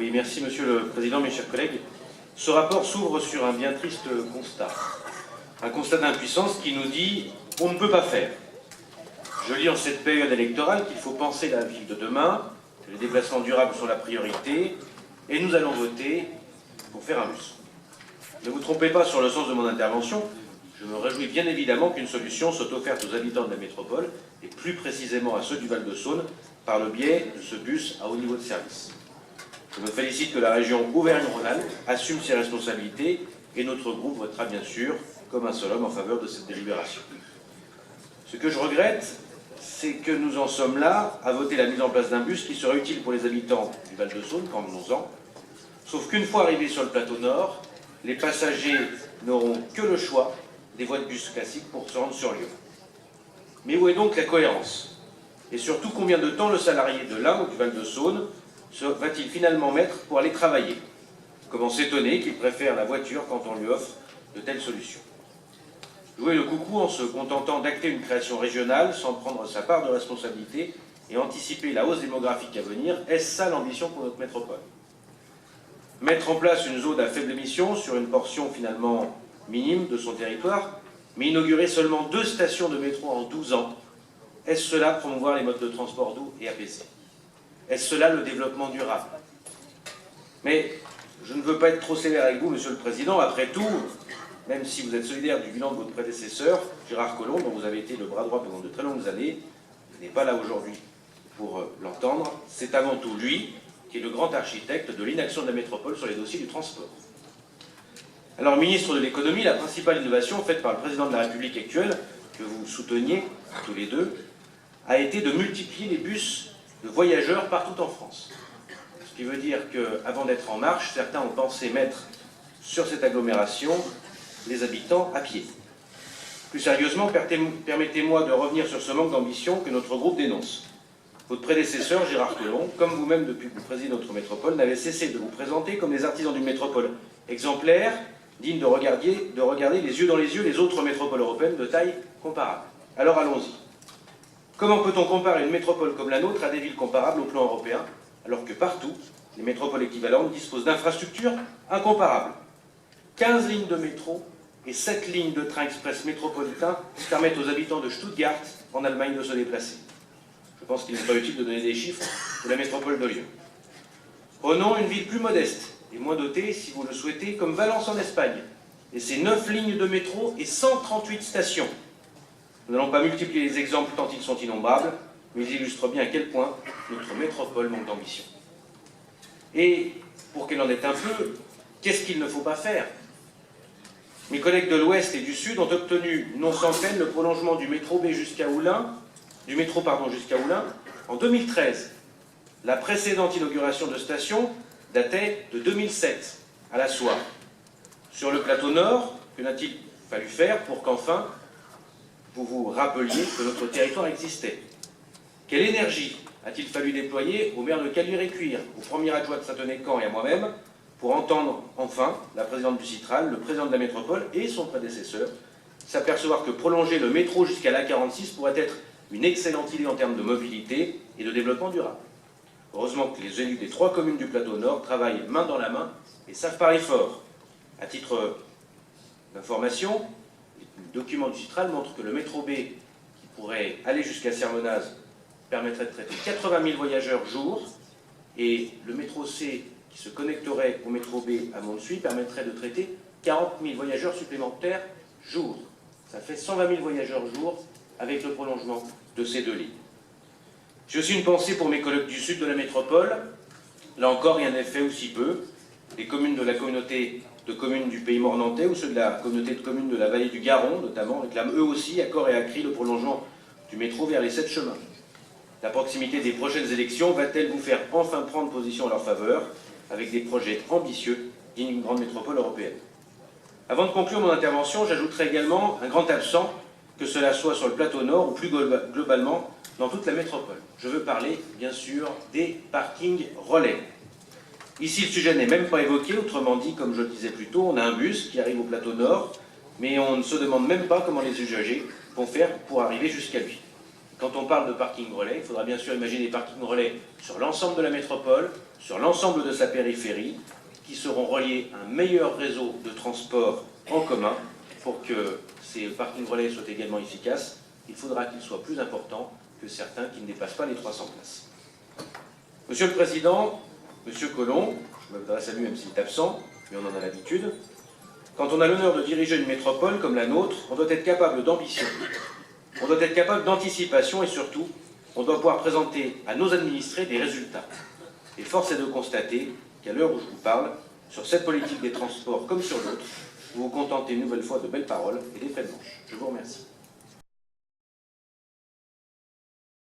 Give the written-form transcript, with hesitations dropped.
Oui, merci Monsieur le Président, mes chers collègues. Ce rapport s'ouvre sur un bien triste constat. Un constat d'impuissance qui nous dit « on ne peut pas faire ». Je lis en cette période électorale qu'il faut penser la ville de demain, que les déplacements durables sont la priorité, et nous allons voter pour faire un bus. Ne vous trompez pas sur le sens de mon intervention, je me réjouis bien évidemment qu'une solution soit offerte aux habitants de la métropole, et plus précisément à ceux du Val-de-Saône, par le biais de ce bus à haut niveau de service. Je me félicite que la région Auvergne-Rhône-Alpes assume ses responsabilités, et notre groupe votera bien sûr comme un seul homme en faveur de cette délibération. Ce que je regrette, c'est que nous en sommes là à voter la mise en place d'un bus qui sera utile pour les habitants du Val-de-Saône, convenons-en, sauf qu'une fois arrivés sur le plateau nord, les passagers n'auront que le choix des voies de bus classiques pour se rendre sur Lyon. Mais où est donc la cohérence? Et surtout, combien de temps le salarié de l'Ain ou du Val-de-Saône va-t-il finalement mettre pour aller travailler? Comment s'étonner qu'il préfère la voiture quand on lui offre de telles solutions? Jouer le coucou en se contentant d'acter une création régionale sans prendre sa part de responsabilité et anticiper la hausse démographique à venir, est-ce ça l'ambition pour notre métropole? Mettre en place une zone à faible émission sur une portion finalement minime de son territoire, mais inaugurer seulement 2 stations de métro en 12 ans, est-ce cela promouvoir les modes de transport doux et apaisés? Est-ce cela le développement durable? Mais je ne veux pas être trop sévère avec vous, Monsieur le Président. Après tout, même si vous êtes solidaire du bilan de votre prédécesseur, Gérard Collomb, dont vous avez été le bras droit pendant de très longues années, il n'est pas là aujourd'hui pour l'entendre. C'est avant tout lui qui est le grand architecte de l'inaction de la métropole sur les dossiers du transport. Alors, ministre de l'économie, la principale innovation faite par le président de la République actuelle, que vous souteniez tous les deux, a été de multiplier les bus de voyageurs partout en France. Ce qui veut dire qu'avant d'être en marche, certains ont pensé mettre sur cette agglomération les habitants à pied. Plus sérieusement, permettez-moi de revenir sur ce manque d'ambition que notre groupe dénonce. Votre prédécesseur, Gérard Collomb, comme vous-même depuis que vous présidez notre métropole, n'avait cessé de vous présenter comme les artisans d'une métropole exemplaire, digne de regarder les yeux dans les yeux les autres métropoles européennes de taille comparable. Alors allons-y. Comment peut-on comparer une métropole comme la nôtre à des villes comparables au plan européen, alors que partout, les métropoles équivalentes disposent d'infrastructures incomparables? 15 lignes de métro et 7 lignes de train express métropolitain permettent aux habitants de Stuttgart, en Allemagne, de se déplacer. Je pense qu'il n'est pas utile de donner des chiffres de la métropole de Lyon. Prenons une ville plus modeste et moins dotée, si vous le souhaitez, comme Valence en Espagne, et ses 9 lignes de métro et 138 stations. Nous n'allons pas multiplier les exemples tant ils sont innombrables, mais ils illustrent bien à quel point notre métropole manque d'ambition. Et, pour qu'elle en ait un peu, qu'est-ce qu'il ne faut pas faire? Mes collègues de l'Ouest et du Sud ont obtenu, non sans peine, le prolongement du métro B jusqu'à Oullin, jusqu'à Oullin, en 2013. La précédente inauguration de station datait de 2007, à la soie. Sur le plateau nord, que n'a-t-il fallu faire pour qu'enfin vous vous rappeliez que notre territoire existait? Quelle énergie a-t-il fallu déployer au maire de Caluire-et-Cuire, au premier adjoint de Saint-Onet-Camp et à moi-même, pour entendre enfin la présidente du Citral, le président de la métropole et son prédécesseur s'apercevoir que prolonger le métro jusqu'à l'A46 pourrait être une excellente idée en termes de mobilité et de développement durable. Heureusement que les élus des 3 communes du plateau nord travaillent main dans la main et savent parler fort. À titre d'information, le document du Citral montre que le métro B, qui pourrait aller jusqu'à Sermonaz, permettrait de traiter 80 000 voyageurs jour, et le métro C, qui se connecterait au métro B à Montsouis, permettrait de traiter 40 000 voyageurs supplémentaires jour. Ça fait 120 000 voyageurs jour avec le prolongement de ces 2 lignes. J'ai aussi une pensée pour mes collègues du sud de la métropole. Là encore, rien n'est fait ou si peu. Les communes de la communauté de communes du Pays Mornantais ou ceux de la communauté de communes de la vallée du Garonne, notamment, réclament eux aussi, à corps et à cri, le prolongement du métro vers les 7 chemins. La proximité des prochaines élections va-t-elle vous faire enfin prendre position en leur faveur, avec des projets ambitieux dignes d'une grande métropole européenne? Avant de conclure mon intervention, j'ajouterai également un grand absent, que cela soit sur le plateau nord ou plus globalement dans toute la métropole. Je veux parler, bien sûr, des parkings relais. Ici, le sujet n'est même pas évoqué, autrement dit, comme je le disais plus tôt, on a un bus qui arrive au plateau nord, mais on ne se demande même pas comment les usagers vont faire pour arriver jusqu'à lui. Quand on parle de parking relais, il faudra bien sûr imaginer des parkings relais sur l'ensemble de la métropole, sur l'ensemble de sa périphérie, qui seront reliés à un meilleur réseau de transport en commun. Pour que ces parkings relais soient également efficaces, il faudra qu'ils soient plus importants que certains qui ne dépassent pas les 300 places. Monsieur le Président, Monsieur Collomb, je m'adresse à lui même s'il est absent, mais on en a l'habitude, quand on a l'honneur de diriger une métropole comme la nôtre, on doit être capable d'ambition, on doit être capable d'anticipation et surtout, on doit pouvoir présenter à nos administrés des résultats. Et force est de constater qu'à l'heure où je vous parle, sur cette politique des transports comme sur l'autre, vous vous contentez une nouvelle fois de belles paroles et d'effets de manche. Je vous remercie.